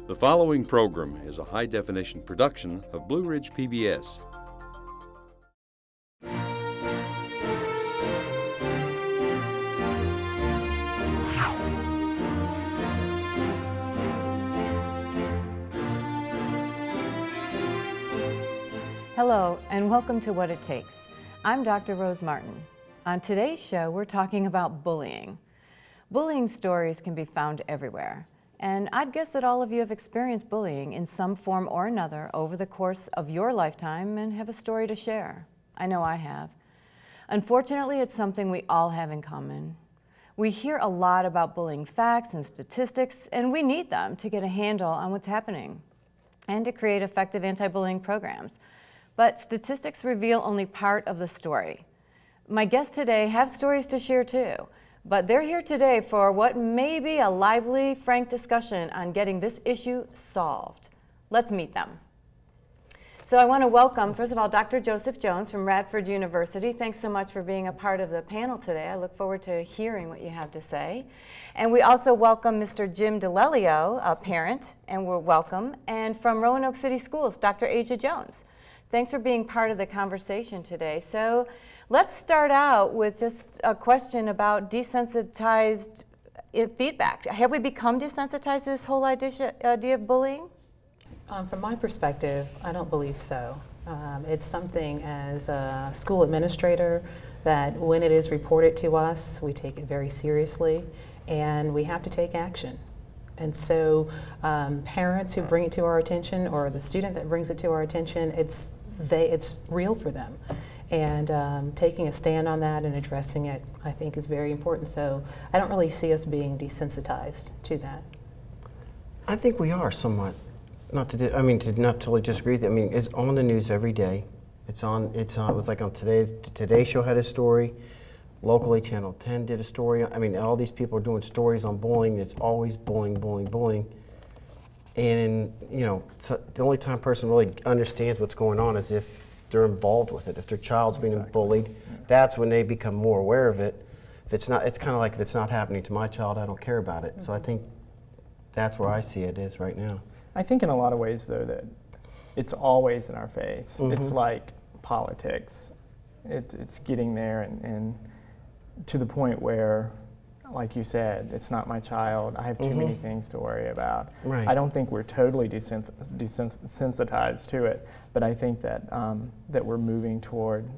The following program is a high-definition production of Blue Ridge PBS. Hello, and welcome to What It Takes. I'm Dr. Rose Martin. On today's show, we're talking about bullying. Bullying stories can be found everywhere. And I'd guess that all of you have experienced bullying in some form or another over the course of your lifetime and have a story to share. I know I have. Unfortunately, it's something we all have in common. We hear a lot about bullying facts and statistics, and we need them to get a handle on what's happening and to create effective anti-bullying programs. But statistics reveal only part of the story. My guests today have stories to share too. But they're here today for what may be a lively, frank discussion on getting this issue solved. Let's meet them. So I want to welcome, first of all, Dr. Joseph Jones from Radford University. Thanks so much for being a part of the panel today. I look forward to hearing what you have to say. And we also welcome Mr. Jim DeLelio, a parent, and we're welcome. And from Roanoke City Schools, Dr. Asia Jones. Thanks for being part of the conversation today. So let's start out with just a question about desensitized feedback. Have we become desensitized to this whole idea of bullying? From my perspective, I don't believe so. It's something as a school administrator that when it is reported to us, we take it very seriously and we have to take action. And so parents who bring it to our attention or the student that brings it to our attention, it's real for them. And taking a stand on that and addressing it, I think, is very important. So I don't really see us being desensitized to that. I think we are somewhat. Not totally disagree with you. I mean, it's on the news every day. It was like on Today Show had a story. Locally, Channel 10 did a story. I mean, all these people are doing stories on bullying. It's always bullying, bullying, bullying. And, so the only time a person really understands what's going on is if they're involved with it. If their child's being bullied, that's when they become more aware of it. If it's not, it's kind of like if it's not happening to my child, I don't care about it. So I think that's where I see it is right now. I think in a lot of ways, though, that it's always in our face. Mm-hmm. It's like politics. It's getting there and to the point where, like you said, it's not my child. I have too many things to worry about. Right. I don't think we're totally desensitized to it, but I think that that we're moving toward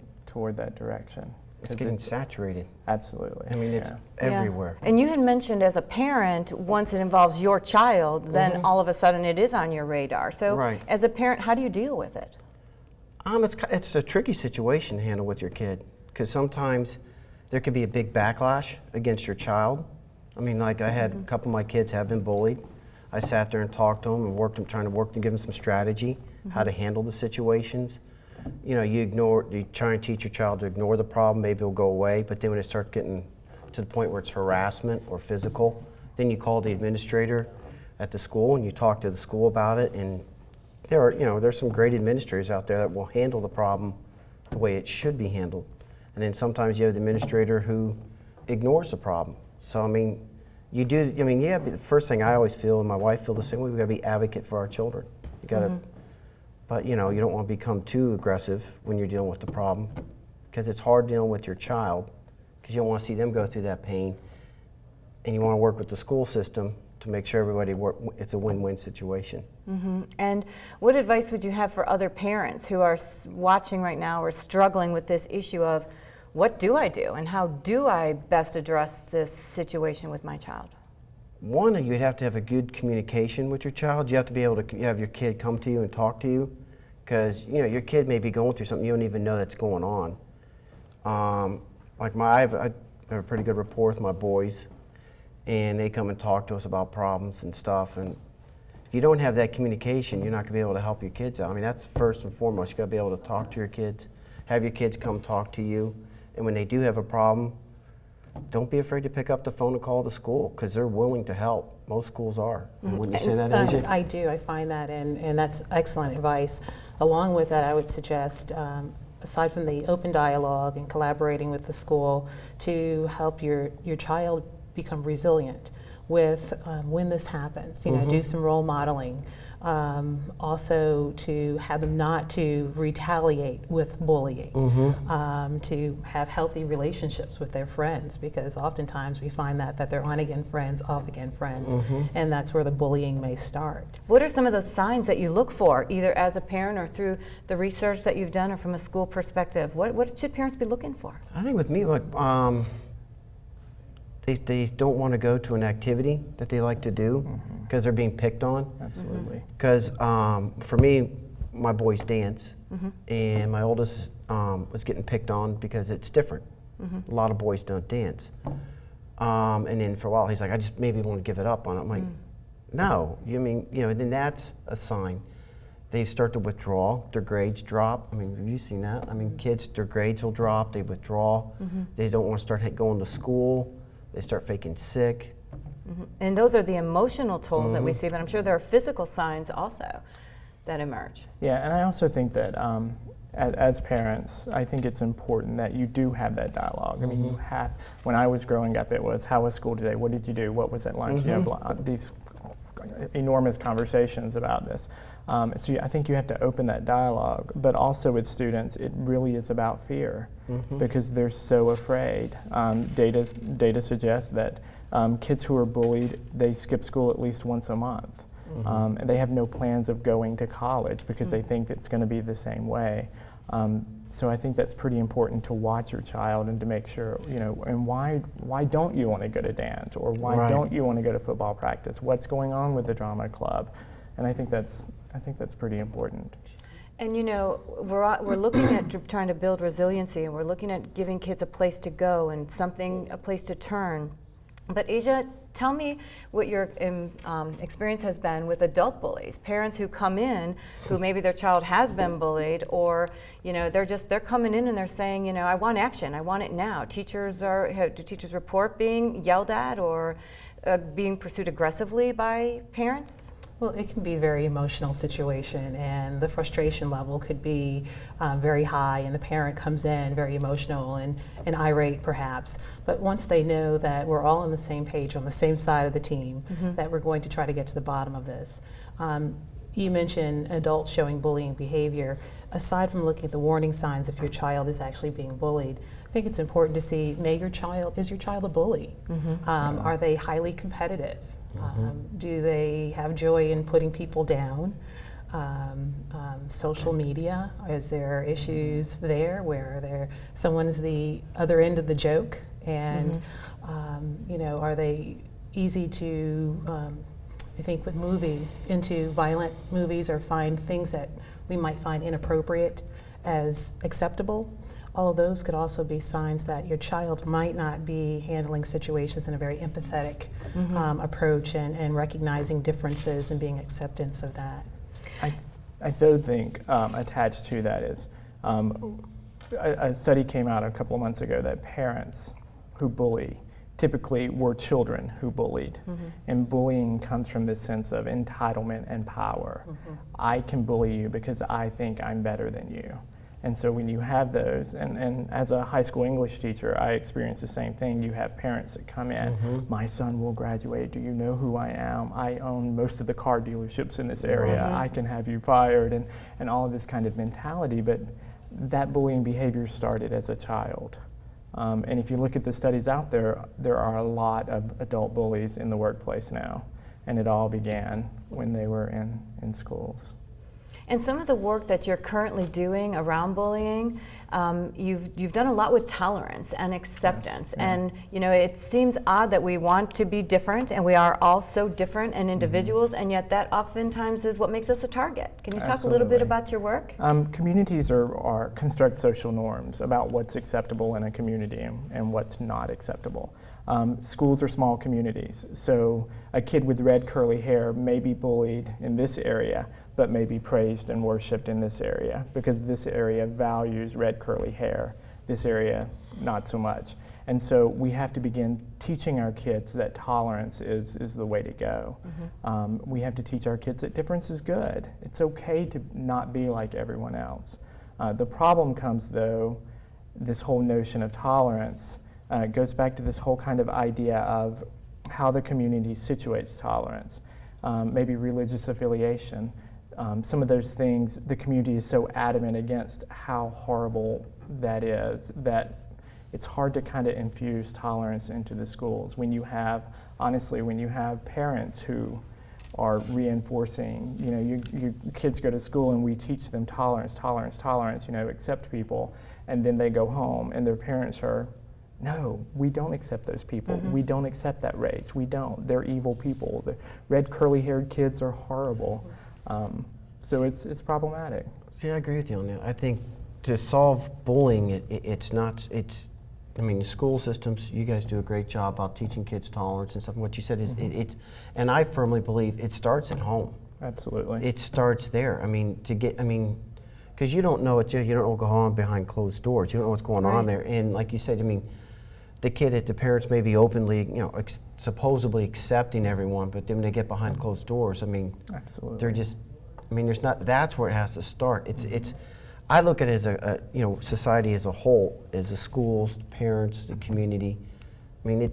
that direction. It's getting saturated. Absolutely. I mean, it's everywhere. And you had mentioned as a parent, once it involves your child, then all of a sudden it is on your radar. So as a parent, how do you deal with it? It's a tricky situation to handle with your kid, because sometimes there could be a big backlash against your child. I mean, like I had a couple of my kids have been bullied. I sat there and talked to them and trying to give them some strategy, how to handle the situations. You try and teach your child to ignore the problem, maybe it'll go away, but then when it starts getting to the point where it's harassment or physical, then you call the administrator at the school and you talk to the school about it, and there's some great administrators out there that will handle the problem the way it should be handled. And then sometimes you have the administrator who ignores the problem. So, I mean, the first thing I always feel, and my wife feels the same way, we've got to be advocate for our children. You got to, but you don't want to become too aggressive when you're dealing with the problem, because it's hard dealing with your child, because you don't want to see them go through that pain, and you want to work with the school system to make sure it's a win-win situation. And what advice would you have for other parents who are watching right now or struggling with this issue of what do I do and how do I best address this situation with my child? One, you'd have to have a good communication with your child. You have to be able to have your kid come to you and talk to you, because your kid may be going through something you don't even know that's going on. I have a pretty good rapport with my boys, and they come and talk to us about problems and stuff. And if you don't have that communication, you're not going to be able to help your kids out. I mean, that's first and foremost. You got to be able to talk to your kids, have your kids come talk to you, and when they do have a problem, don't be afraid to pick up the phone and call the school, because they're willing to help. Most schools are. Wouldn't you say that, AJ? I do. I find that, and that's excellent advice. Along with that, I would suggest, aside from the open dialogue and collaborating with the school, to help your child become resilient. with when this happens, you know, do some role modeling. Also to have them not to retaliate with bullying, to have healthy relationships with their friends, because oftentimes we find that they're on again friends, off again friends, and that's where the bullying may start. What are some of those signs that you look for, either as a parent or through the research that you've done or from a school perspective? What should parents be looking for? I think with me, like, they don't want to go to an activity that they like to do because they're being picked on. Absolutely. Because for me, my boys dance, and my oldest was getting picked on because it's different. A lot of boys don't dance. And then for a while, he's like, I just maybe want to give it up on it. I'm like, no, you mean, you know, then that's a sign. They start to withdraw, their grades drop. I mean, have you seen that? I mean, kids, their grades will drop, they withdraw. They don't want to start going to school. They start faking sick. And those are the emotional tolls that we see, but I'm sure there are physical signs also that emerge. Yeah, and I also think that as parents, I think it's important that you do have that dialogue. I mean, you have, when I was growing up, it was, how was school today? What did you do? What was at lunch? You know, these enormous conversations about this. So I think you have to open that dialogue, but also with students, it really is about fear because they're so afraid. Data suggests that kids who are bullied, they skip school at least once a month. And they have no plans of going to college because they think it's going to be the same way. So I think that's pretty important to watch your child and to make sure, you know, and why don't you want to go to dance, or why don't you want to go to football practice? What's going on with the drama club? And I think that's pretty important. And you know, we're looking at trying to build resiliency, and we're looking at giving kids a place to go and a place to turn. But Asia, tell me what your experience has been with adult bullies, parents who come in who maybe their child has been bullied, or you know, they're coming in and they're saying, you know, I want action, I want it now. Do teachers report being yelled at or being pursued aggressively by parents? Well, it can be a very emotional situation, and the frustration level could be very high, and the parent comes in very emotional and irate perhaps. But once they know that we're all on the same page, on the same side of the team, that we're going to try to get to the bottom of this. You mentioned adults showing bullying behavior. Aside from looking at the warning signs if your child is actually being bullied, I think it's important to see, is your child a bully? Are they highly competitive? Do they have joy in putting people down? Social media, is there issues there where someone's the other end of the joke, and you know, are they easy to, I think with movies, into violent movies, or find things that we might find inappropriate as acceptable? All of those could also be signs that your child might not be handling situations in a very empathetic approach, and recognizing differences and being acceptance of that. I do think attached to that is a study came out a couple of months ago that parents who bully typically were children who bullied. And bullying comes from this sense of entitlement and power. I can bully you because I think I'm better than you. And so when you have those, and as a high school English teacher, I experience the same thing. You have parents that come in, my son will graduate, do you know who I am? I own most of the car dealerships in this area, I can have you fired, and all of this kind of mentality. But that bullying behavior started as a child. And if you look at the studies out there, there are a lot of adult bullies in the workplace now. And it all began when they were in schools. And some of the work that you're currently doing around bullying, you've done a lot with tolerance and acceptance. Yes, yeah. And you know, it seems odd that we want to be different, and we are all so different and individuals, and yet that oftentimes is what makes us a target. Can you talk a little bit about your work? Communities construct social norms about what's acceptable in a community and what's not acceptable. Schools are small communities, so a kid with red curly hair may be bullied in this area, but may be praised and worshipped in this area, because this area values red curly hair, this area not so much. And so we have to begin teaching our kids that tolerance is the way to go. We have to teach our kids that difference is good. It's okay to not be like everyone else. The problem comes, though, this whole notion of tolerance goes back to this whole kind of idea of how the community situates tolerance, maybe religious affiliation. Some of those things the community is so adamant against how horrible that is that it's hard to kind of infuse tolerance into the schools when you have, honestly, when you have parents who are reinforcing, you know, your kids go to school and we teach them tolerance, tolerance, tolerance, you know, accept people, and then they go home and their parents are, no, we don't accept those people. We don't accept that race. We don't. They're evil people. The red curly-haired kids are horrible. So it's problematic. See, I agree with you on that. I think to solve bullying, I mean, the school systems, you guys do a great job about teaching kids tolerance and stuff. And what you said is, and I firmly believe it starts at home. Absolutely. It starts there. I mean, because you don't know you don't know what's going on behind closed doors. You don't know what's going on there. And like you said, I mean, the parents may be openly, you know, supposedly accepting everyone, but then when they get behind closed doors, I mean, absolutely, they're just, I mean, that's where it has to start. I look at it as you know, society as a whole, as the schools, the parents, the community. I mean,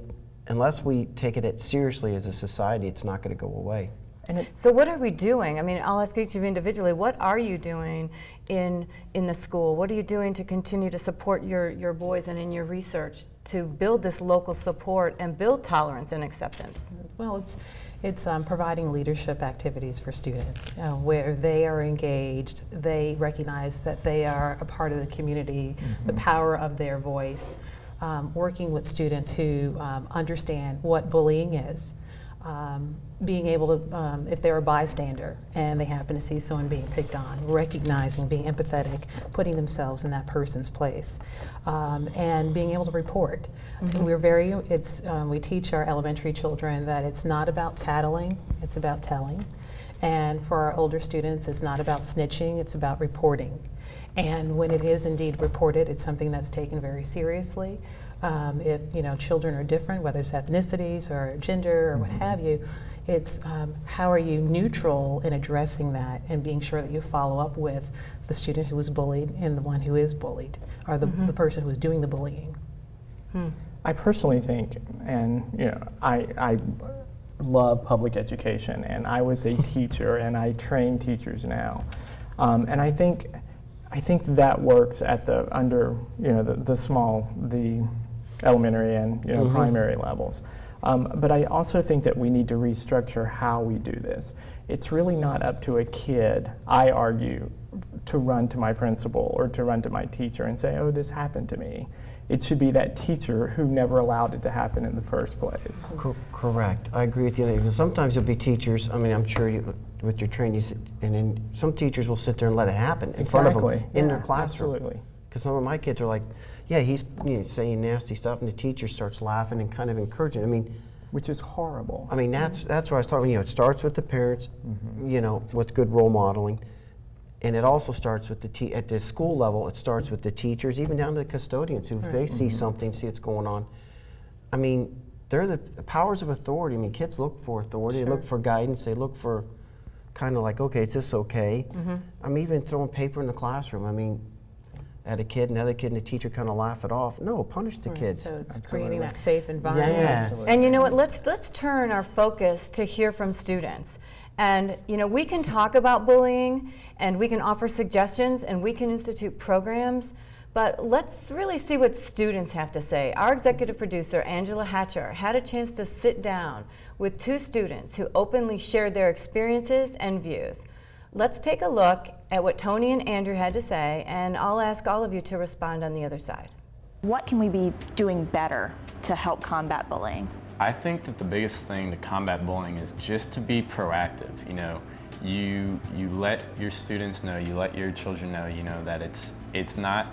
unless we take it seriously as a society, it's not going to go away. So what are we doing? I mean, I'll ask each of you individually, what are you doing in the school? What are you doing to continue to support your boys and in your research to build this local support and build tolerance and acceptance? Well, it's providing leadership activities for students where they are engaged, they recognize that they are a part of the community, the power of their voice, working with students who understand what bullying is. Being able to, if they're a bystander and they happen to see someone being picked on, recognizing, being empathetic, putting themselves in that person's place, and being able to report. And we teach our elementary children that it's not about tattling, it's about telling. And for our older students, it's not about snitching, it's about reporting. And when it is indeed reported, it's something that's taken very seriously. If children are different, whether it's ethnicities or gender or what have you, it's how are you neutral in addressing that and being sure that you follow up with the student who was bullied and the one who is bullied, or the person who is doing the bullying. I personally think, and I love public education, and I was a teacher, and I train teachers now, and I think that works at the elementary and primary levels. But I also think that we need to restructure how we do this. It's really not up to a kid, I argue, to run to my principal or to run to my teacher and say, oh, this happened to me. It should be that teacher who never allowed it to happen in the first place. Correct. I agree with you. Sometimes there'll be teachers, I mean, I'm sure with your training, and then some teachers will sit there and let it happen in front of them in their classroom. Absolutely. Because some of my kids are like, yeah, he's saying nasty stuff, and the teacher starts laughing and kind of encouraging. I mean, which is horrible. I mean, that's what I was talking. It starts with the parents, with good role modeling, and it also starts with at the school level. It starts with the teachers, even down to the custodians, who if they see something, see what's going on. I mean, they're the powers of authority. I mean, kids look for authority. They look for guidance. They look for kind of like, okay, is this okay? I'm even throwing paper in the classroom. I mean, at a kid, another kid, and the teacher kind of laugh it off. No, punish the kids. So it's creating that safe environment. Yeah. And you know what, let's turn our focus to hear from students. And we can talk about bullying, and we can offer suggestions, and we can institute programs, but let's really see what students have to say. Our executive producer, Angela Hatcher, had a chance to sit down with 2 students who openly shared their experiences and views. Let's take a look at what Tony and Andrew had to say, and I'll ask all of you to respond on the other side. What can we be doing better to help combat bullying? I think that the biggest thing to combat bullying is just to be proactive. You let your students know, you let your children know, that it's not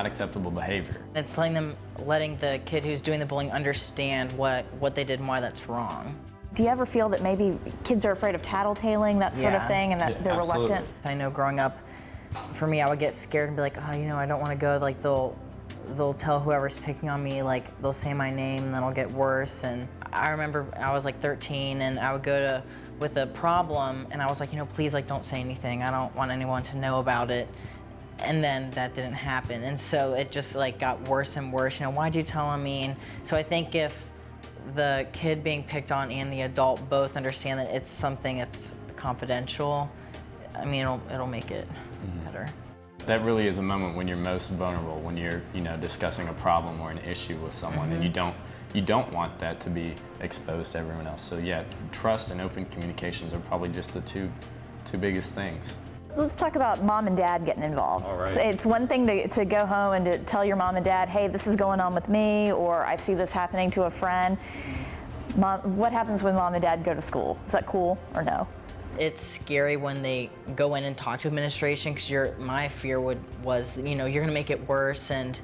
acceptable behavior. It's letting the kid who's doing the bullying understand what they did and why that's wrong. Do you ever feel that maybe kids are afraid of tattletaling, that sort of thing, and that they're reluctant? I know growing up, for me, I would get scared and be like, oh, I don't want to go. Like they'll tell whoever's picking on me, like they'll say my name and then it'll get worse. And I remember I was like 13 and I would go with a problem and I was like, please, like, don't say anything. I don't want anyone to know about it. And then that didn't happen. And so it just like got worse and worse. Why'd you tell on me? And so I think if the kid being picked on and the adult both understand that it's something that's confidential, I mean, it'll make it better. That really is a moment when you're most vulnerable, when you're, discussing a problem or an issue with someone, and you don't want that to be exposed to everyone else. So yeah, trust and open communications are probably just the two biggest things. Let's talk about mom and dad getting involved. All right. So it's one thing to go home and to tell your mom and dad, hey, this is going on with me, or I see this happening to a friend. What happens when mom and dad go to school? Is that cool or no? It's scary when they go in and talk to administration, because my fear was you're going to make it worse, and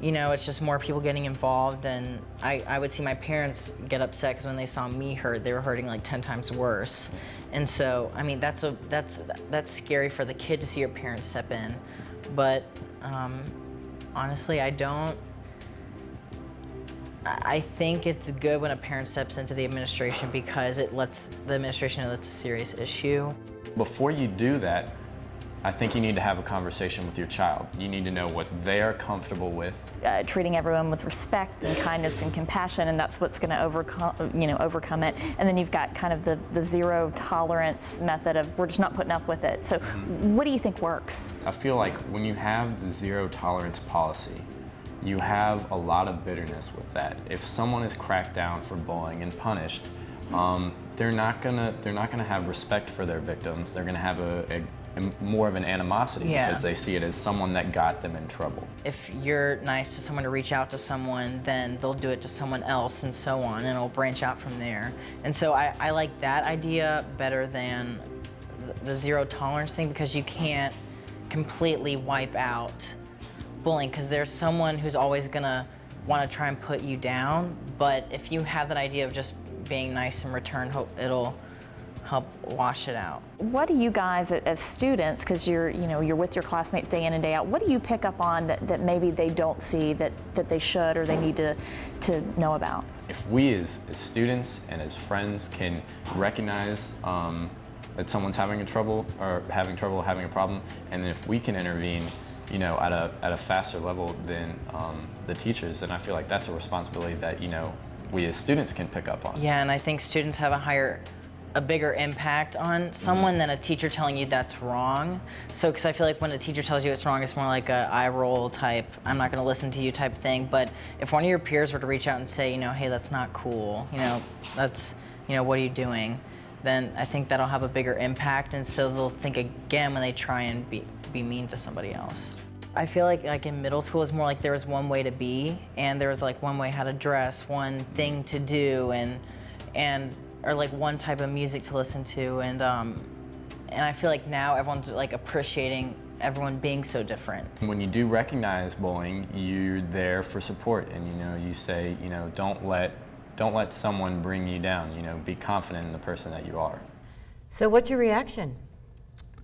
it's just more people getting involved, and I would see my parents get upset because when they saw me hurt, they were hurting like 10 times worse. And so, I mean, that's scary for the kid to see your parents step in. But honestly, I think it's good when a parent steps into the administration, because it lets the administration know that's a serious issue. Before you do that, I think you need to have a conversation with your child. You need to know what they are comfortable with. Treating everyone with respect and kindness and compassion, and that's what's going to overcome it. And then you've got kind of the zero tolerance method of we're just not putting up with it. So what do you think works? I feel like when you have the zero tolerance policy, you have a lot of bitterness with that. If someone is cracked down for bullying and punished, they're not gonna have respect for their victims. They're gonna have a more of an animosity because they see it as someone that got them in trouble. If you're nice to someone to reach out to someone, then they'll do it to someone else, and so on, and it'll branch out from there. And so I like that idea better than the zero tolerance thing, because you can't completely wipe out bullying, because there's someone who's always gonna want to try and put you down. But if you have that idea of just being nice in return, it'll help wash it out. What do you guys as students, because you're with your classmates day in and day out, what do you pick up on that maybe they don't see that they should or they need to know about? If we as students and as friends can recognize that someone's having trouble having a problem, and if we can intervene at a faster level than the teachers, then I feel like that's a responsibility that we as students can pick up on. Yeah, and I think students have a bigger impact on someone than a teacher telling you that's wrong. So, because I feel like when a teacher tells you it's wrong, it's more like a eye roll type, I'm not going to listen to you type thing. But if one of your peers were to reach out and say, hey, that's not cool, that's, what are you doing? Then I think that'll have a bigger impact, and so they'll think again when they try and be mean to somebody else. I feel like in middle school it's more like there was one way to be, and there was like one way how to dress, one thing to do, or like one type of music to listen to, and I feel like now everyone's like appreciating everyone being so different. When you do recognize bullying, you're there for support, and you say, don't let someone bring you down. Be confident in the person that you are. So what's your reaction?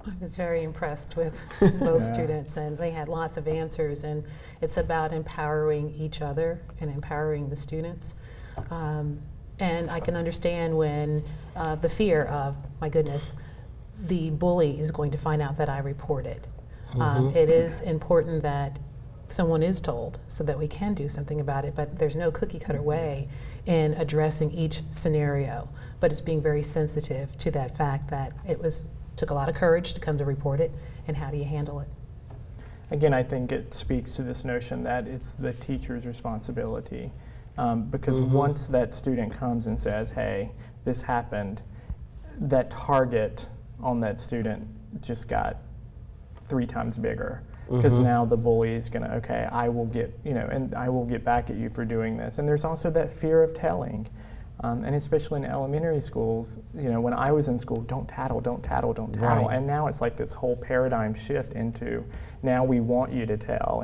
I was very impressed with both students, and they had lots of answers, and it's about empowering each other and empowering the students. And I can understand when the fear of, my goodness, the bully is going to find out that I reported. It is important that someone is told so that we can do something about it, but there's no cookie cutter way in addressing each scenario. But it's being very sensitive to that fact that took a lot of courage to come to report it, and how do you handle it? Again, I think it speaks to this notion that it's the teacher's responsibility. Because once that student comes and says, hey, this happened, that target on that student just got 3 times bigger. Because now the bully is gonna, okay, I will get, and I will get back at you for doing this. And there's also that fear of telling. And especially in elementary schools, when I was in school, don't tattle, don't tattle, don't tattle. Right. And now it's like this whole paradigm shift into, now we want you to tell.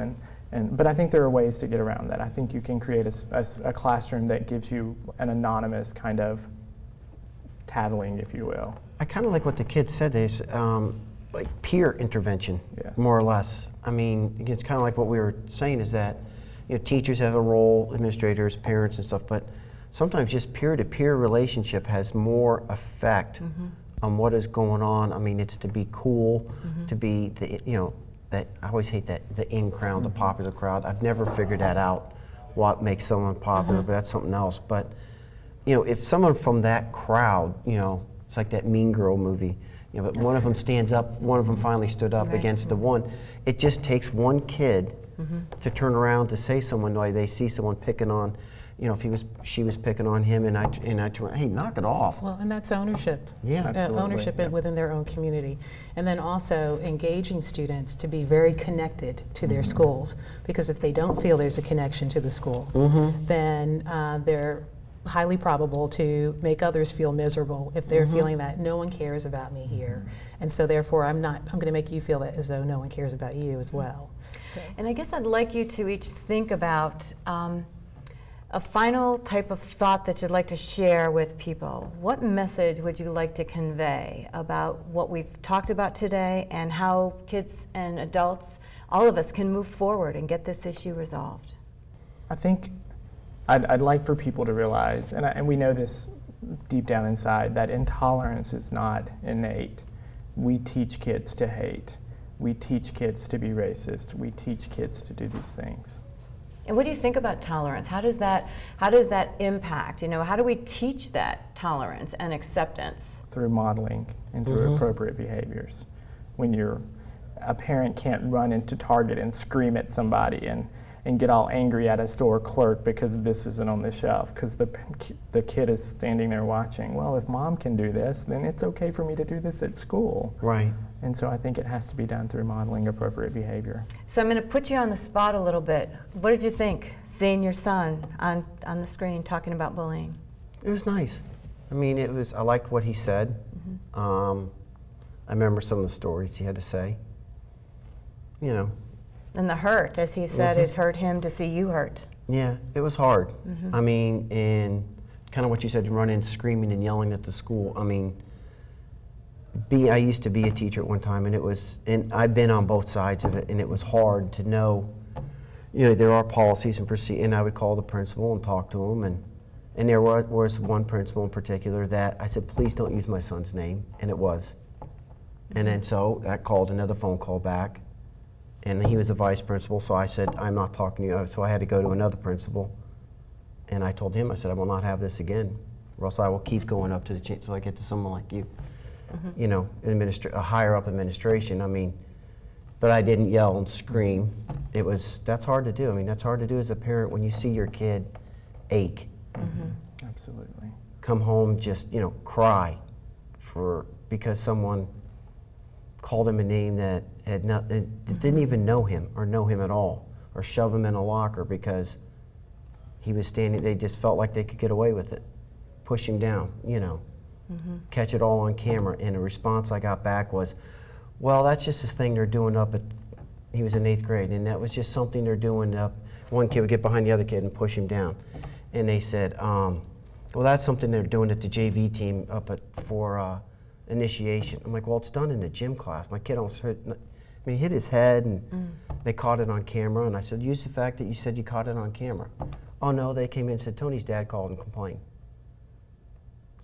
But I think there are ways to get around that. I think you can create a classroom that gives you an anonymous kind of tattling, if you will. I kind of like what the kids said. There's like peer intervention, more or less. I mean, it's kind of like what we were saying is that teachers have a role, administrators, parents and stuff, but sometimes just peer-to-peer relationship has more effect on what is going on. I mean, it's to be cool, to be that I always hate that the in crowd, the popular crowd. I've never figured that out, what makes someone popular, but that's something else. But you know, if someone from that crowd, you know, it's like that Mean Girl movie, you know, but one of them stands up, one of them finally stood up Right. against the one. It just takes one kid to turn around to say someone, like they see someone picking on, you know, if she was picking on him, and I turn, hey, knock it off. Well, and that's ownership. Yeah. Absolutely. Ownership within their own community. And then also engaging students to be very connected to their schools. Because if they don't feel there's a connection to the school, then they're highly probable to make others feel miserable if they're feeling that no one cares about me here. And so therefore I'm going to make you feel that as though no one cares about you as well. So. And I guess I'd like you to each think about a final type of thought that you'd like to share with people. What message would you like to convey about what we've talked about today and how kids and adults, all of us, can move forward and get this issue resolved? I think I'd like for people to realize, and we know this deep down inside, that intolerance is not innate. We teach kids to hate. We teach kids to be racist. We teach kids to do these things. And what do you think about tolerance? How does that impact? You know, how do we teach that tolerance and acceptance? Through modeling and through appropriate behaviors. When a parent can't run into Target and scream at somebody and get all angry at a store clerk because this isn't on the shelf, because the kid is standing there watching. Well, if mom can do this, then it's okay for me to do this at school. Right. And so I think it has to be done through modeling appropriate behavior. So I'm going to put you on the spot a little bit. What did you think, seeing your son on the screen talking about bullying? It was nice. I mean, I liked what he said. I remember some of the stories he had to say. You know. And the hurt, as he said, it hurt him to see you hurt. Yeah, it was hard. I mean, and kind of what you said, run in screaming and yelling at the school. I mean, I used to be a teacher at one time, and I've been on both sides of it, and it was hard to know, you know, there are policies and procedures, and I would call the principal and talk to him, and there was one principal in particular that I said, please don't use my son's name, and it was. And then so I called another phone call back, and he was a vice principal, so I said, I'm not talking to you, so I had to go to another principal, and I told him, I said, I will not have this again, or else I will keep going up to the chain until I get to someone like you. You know, a higher up administration. I mean, but I didn't yell and scream. That's hard to do. I mean, that's hard to do as a parent when you see your kid ache. Absolutely. Come home, just, you know, cry because someone called him a name that didn't even know him or know him at all, or shove him in a locker because he was standing. They just felt like they could get away with it, push him down, you know. Catch it all on camera, and the response I got back was, well, that's just this thing they're doing up at, he was in 8th grade, and that was just something they're doing up. One kid would get behind the other kid and push him down. And they said, well, that's something they're doing at the JV team for initiation. I'm like, well, it's done in the gym class. My kid almost hurt, he hit his head, and they caught it on camera, and I said, use the fact that you said you caught it on camera. Oh no, they came in and said, Tony's dad called and complained.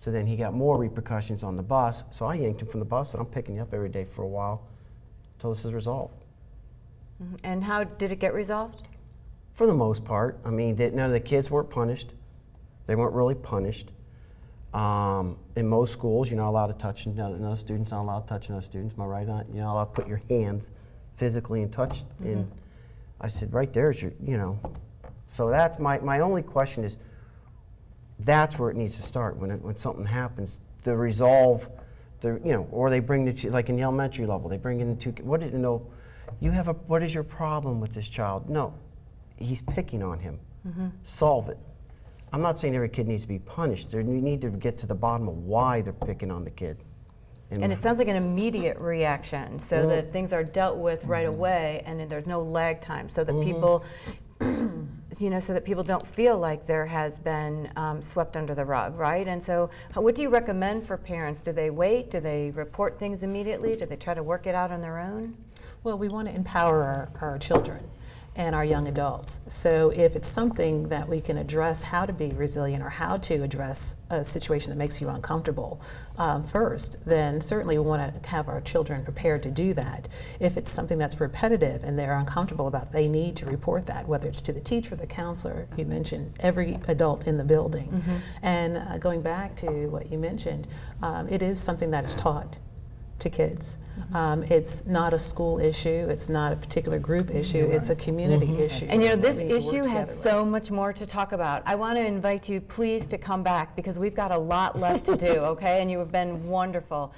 So then he got more repercussions on the bus, so I yanked him from the bus, and I'm picking you up every day for a while until this is resolved. And how did it get resolved? For the most part. I mean, none of the kids weren't punished. They weren't really punished. In most schools, you're not allowed to touch another student's not allowed to touch another student. Am I right on? You're not allowed to put your hands physically and touch. And I said, right there's your, you know. So that's my only question is, that's where it needs to start when something happens. The resolve, you know, or they bring like in the elementary level, they bring in what is your problem with this child? No, he's picking on him. Solve it. I'm not saying every kid needs to be punished. We need to get to the bottom of why they're picking on the kid. And it sounds like an immediate reaction, so that things are dealt with right away, and then there's no lag time, so that people, you know, so that people don't feel like there has been swept under the rug, right? And so, what do you recommend for parents? Do they wait? Do they report things immediately? Do they try to work it out on their own? Well, we want to empower our children. and our young adults. So if it's something that we can address how to be resilient or how to address a situation that makes you uncomfortable first, then certainly we want to have our children prepared to do that. If it's something that's repetitive and they're uncomfortable about, they need to report that, whether it's to the teacher, the counselor, you mentioned every adult in the building. And going back to what you mentioned, it is something that is taught to kids. It's not a school issue, it's not a particular group issue, it's a community issue. And you know, this that we need to work issue has together so much more to talk about. I want to invite you please to come back because we've got a lot left to do, okay? And you have been wonderful.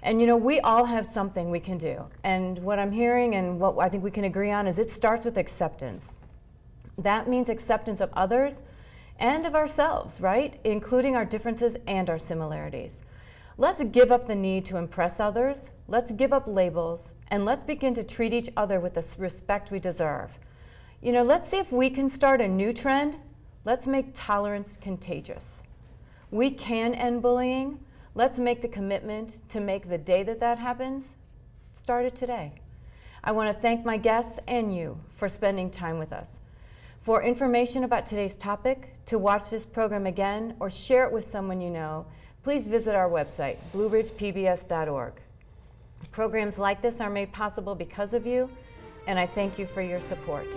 And you know, we all have something we can do. And what I'm hearing and what I think we can agree on is it starts with acceptance. That means acceptance of others and of ourselves, right? Including our differences and our similarities. Let's give up the need to impress others, let's give up labels, and let's begin to treat each other with the respect we deserve. You know, let's see if we can start a new trend. Let's make tolerance contagious. We can end bullying. Let's make the commitment to make the day that that happens, start it today. I want to thank my guests and you for spending time with us. For information about today's topic, to watch this program again, or share it with someone you know, please visit our website, blueridgepbs.org. Programs like this are made possible because of you, and I thank you for your support.